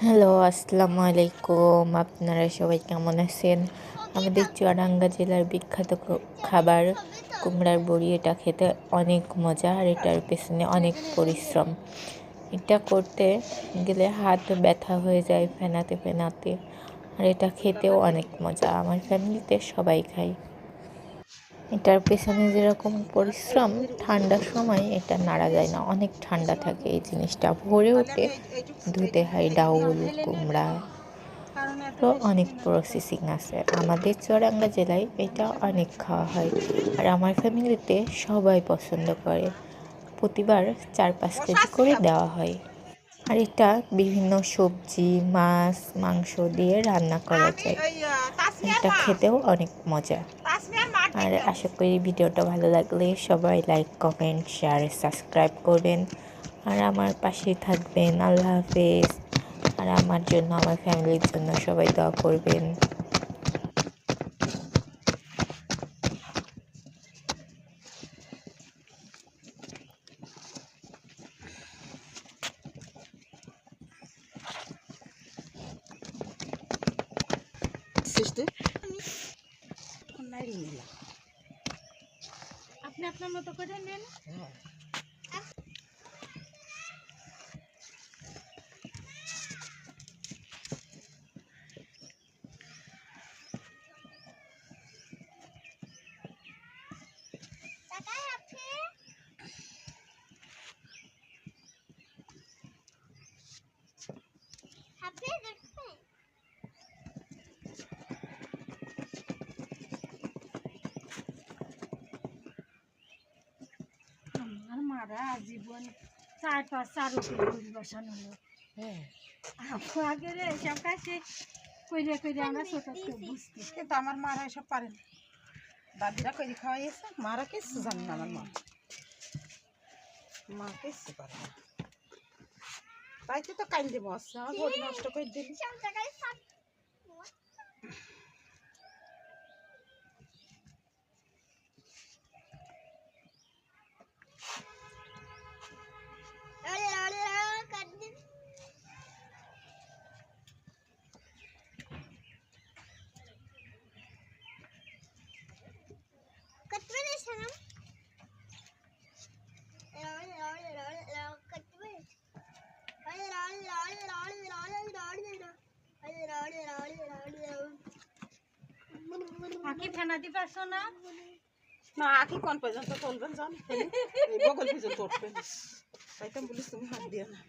Hello, আসসালামু আলাইকুম। আপনারা সবাই কেমন আছেন? আমাদের চুয়াডাঙ্গা জেলার বিখ্যাত খাবার কুমড়ার বড়ি। এটা খেতে অনেক মজা আর এটার পেছনে অনেক পরিশ্রম। এটা করতে গেলে হাত ব্যথা হয়ে যায় ফেনাতে ফেনাতে। আর এটা খেতেও অনেক মজা। আমার ফ্যামিলিতে সবাই খায়। এটার পেছনে যেরকম পরিশ্রম, ঠান্ডার সময় এটা নাড়া যায় না, অনেক ঠান্ডা থাকে এই জিনিসটা। ভরে ওঠে, ধুতে হয় ডাউল, কুমড়া, তো অনেক প্রসেসিং আছে। আমাদের চুয়াডাঙ্গা জেলায় এটা অনেক খাওয়া হয় আর আমার ফ্যামিলিতে সবাই পছন্দ করে। প্রতিবার 4-5 কেজি করে দেওয়া হয়। আর এটা বিভিন্ন সবজি, মাছ, মাংস দিয়ে রান্না করা যায়। এটা খেতেও অনেক মজা। আর আশা করি ভিডিওটা ভালো লাগলে সবাই লাইক, কমেন্ট, শেয়ার, সাবস্ক্রাইব করবেন আর আমার পাশেই থাকবেন। আল্লাহ হাফেজ। আর আমার জন্য, আমার ফ্যামিলির জন্য সবাই দোয়া করবেন। আপনি আপনার মতো করে নেন। আমার মারা জীবন 4-5 রুটি বসানো হলো। আগে রে এসব কাছে কইরে কইরে আমরা ছোট বুঝতে, কিন্তু আমার মারা এসব পারে না। দাদিরা কইরে খাওয়াইছে, মারা কিছু জানে না। আমার মা কিছু পারে না, তাই তো কান্দে বসছে, আমার বড়ি নষ্ট করে দিলি। আঁকি ফেনা দি পারছো না? না, আখি কোন পর্যন্ত তুলবেন জান, এই বগল পর্যন্ত উঠবেন, তাই তো বলিস তুমি হাত দিয়ে না।